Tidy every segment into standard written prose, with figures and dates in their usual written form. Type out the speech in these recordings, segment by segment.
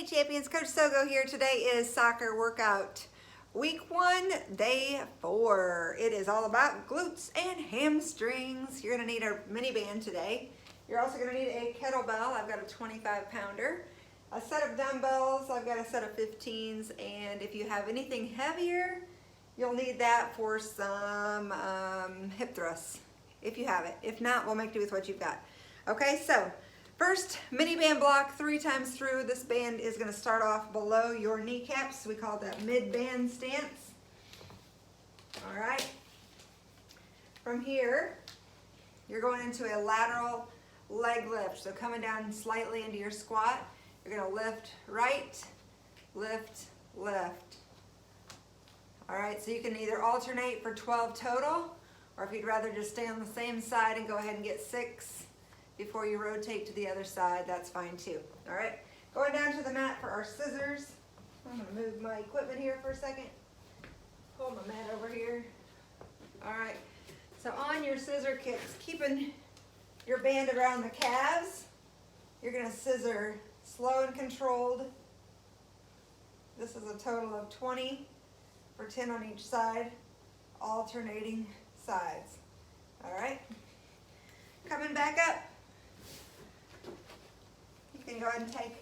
Hey champions, Coach Sogo here. Today is soccer workout week 1, day 4. It is all about glutes and hamstrings. You're gonna need a mini band today. You're also gonna need a kettlebell. I've got a 25-pounder. A set of dumbbells. I've got a set of 15s. And if you have anything heavier, you'll need that for some hip thrusts, if you have it. If not, we'll make do with what you've got. Okay, so first, mini band block 3 times through. This band is going to start off below your kneecaps. We call that mid-band stance. All right. From here, you're going into a lateral leg lift. So coming down slightly into your squat, you're going to lift right, lift, lift. All right, so you can either alternate for 12 total, or if you'd rather just stay on the same side and go ahead and get 6 before you rotate to the other side, that's fine too. All right, going down to the mat for our scissors. I'm gonna move my equipment here for a second. Pull my mat over here. All right, so on your scissor kicks, keeping your band around the calves, you're gonna scissor slow and controlled. This is a total of 20 for 10 on each side, alternating sides. All right, coming back up. You can go ahead and take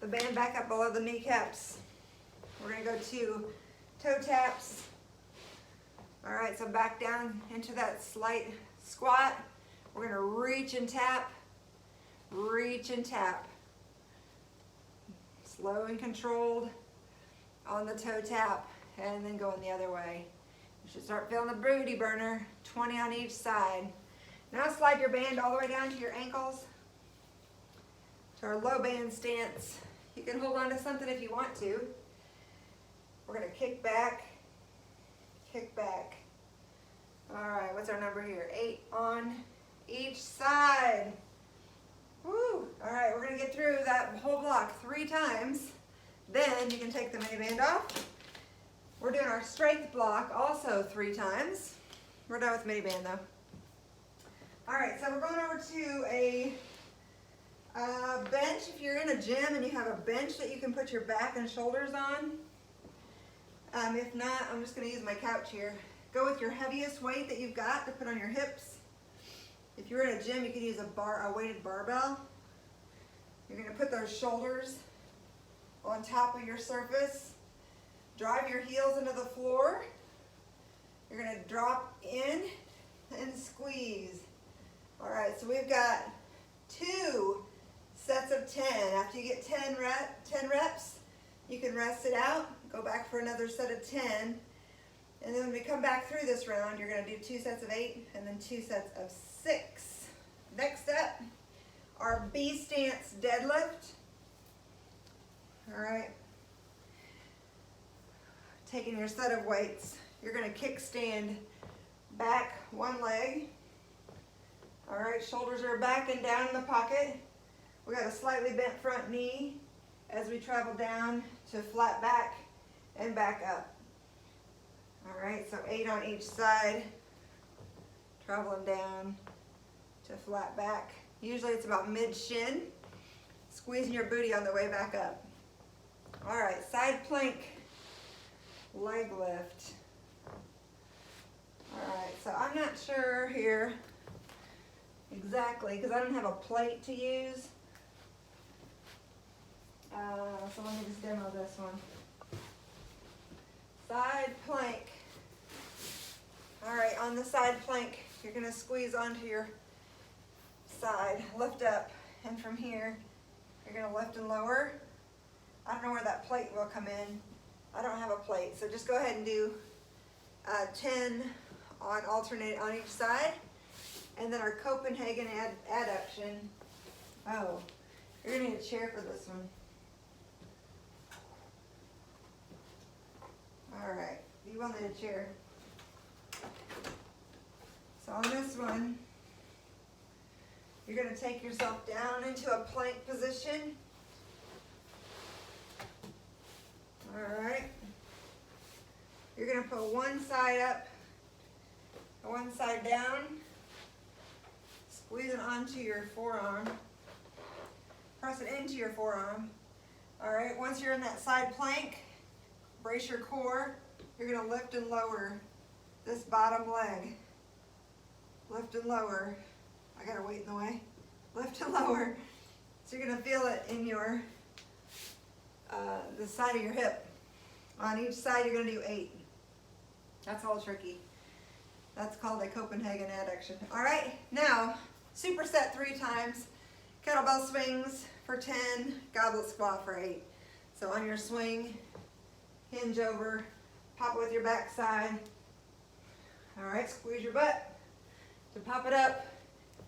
the band back up below the kneecaps. We're going to go to toe taps. All right, so back down into that slight squat. We're going to reach and tap, reach and tap. Slow and controlled on the toe tap, and then going the other way. You should start feeling the booty burner, 20 on each side. Now slide your band all the way down to your ankles. To our low band stance. You can hold on to something if you want to. We're going to kick back, kick back. All right, what's our number here? 8 on each side. Woo! All right, we're going to get through that whole block 3 times. Then you can take the mini band off. We're doing our strength block also 3 times. We're done with mini band though. All right, so we're going over to a bench. If you're in a gym and you have a bench that you can put your back and shoulders on. If not, I'm just going to use my couch here. Go with your heaviest weight that you've got to put on your hips. If you're in a gym, you could use a weighted barbell. You're going to put those shoulders on top of your surface. Drive your heels into the floor. You're going to drop in and squeeze. All right, so we've got 2 sets of 10. After you get 10 reps, you can rest it out, go back for another set of 10. And then when we come back through this round, you're going to do 2 sets of 8 and then 2 sets of 6. Next up, our B stance deadlift. All right. Taking your set of weights, you're going to kickstand back one leg. All right, shoulders are back and down in the pocket. We got a slightly bent front knee as we travel down to flat back and back up. All right, so 8 on each side, traveling down to flat back. Usually it's about mid-shin, squeezing your booty on the way back up. All right, side plank leg lift. All right, so I'm not sure here exactly because I don't have a plate to use. So let me just demo this one. Side plank. All right, on the side plank, you're going to squeeze onto your side, lift up, and from here, you're going to lift and lower. I don't know where that plate will come in. I don't have a plate, so just go ahead and do 10 on alternate on each side. And then our Copenhagen Adduction. Oh, you're going to need a chair for this one. All right, you will need a chair. So on this one, you're going to take yourself down into a plank position. All right. You're going to put one side up, one side down, squeeze it onto your forearm, press it into your forearm, All right, once you're in that side plank, brace your core. You're gonna lift and lower this bottom leg. Lift and lower. I got a weight in the way. Lift and lower. So you're gonna feel it in your, the side of your hip. On each side, you're gonna do 8. That's all tricky. That's called a Copenhagen Adduction. All right, now, superset 3 times. Kettlebell swings for 10, goblet squat for 8. So on your swing, hinge over, pop it with your back side. All right, squeeze your butt to pop it up.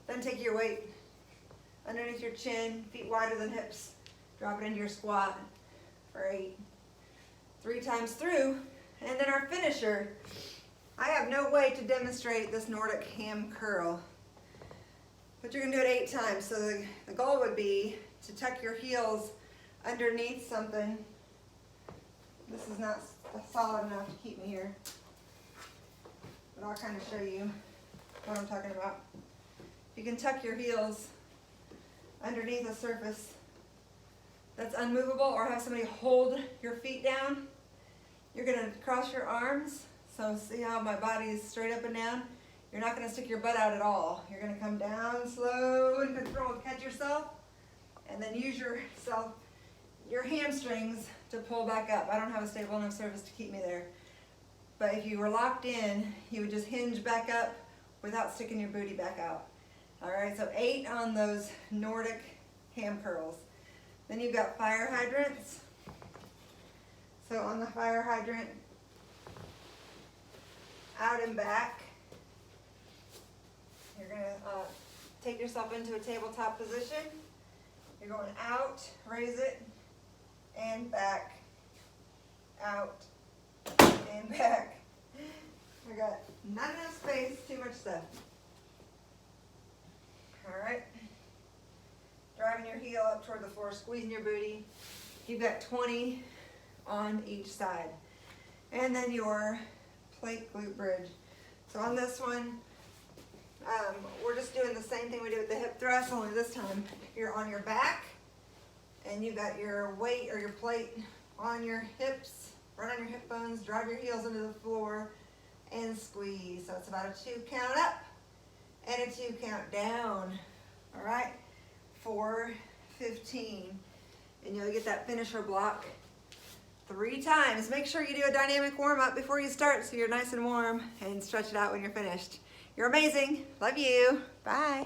Then take your weight underneath your chin, feet wider than hips. Drop it into your squat for 8. 3 times through. And then our finisher. I have no way to demonstrate this Nordic ham curl, but you're gonna do it 8 times. So the goal would be to tuck your heels underneath something. This is not solid enough to keep me here, but I'll kind of show you what I'm talking about. You can tuck your heels underneath a surface that's unmovable, or have somebody hold your feet down. You're gonna cross your arms. So see how my body is straight up and down? You're not gonna stick your butt out at all. You're gonna come down slow and controlled, catch yourself, and then use your hamstrings to pull back up. I don't have a stable enough surface to keep me there. But if you were locked in, you would just hinge back up without sticking your booty back out. All right, so 8 on those Nordic ham curls. Then you've got fire hydrants. So on the fire hydrant, out and back, you're gonna take yourself into a tabletop position. You're going out, raise it, and back, out, and back. We got not enough space, too much stuff. All right. Driving your heel up toward the floor, squeezing your booty. You've got 20 on each side. And then your plate glute bridge. So on this one, we're just doing the same thing we did with the hip thrust, only this time you're on your back and you've got your weight or your plate on your hips, right on your hip bones. Drive your heels into the floor and squeeze. So it's about a 2 count up and a 2 count down. All right, 4, 15. And you'll get that finisher block 3 times. Make sure you do a dynamic warm-up before you start so you're nice and warm, and stretch it out when you're finished. You're amazing. Love you. Bye.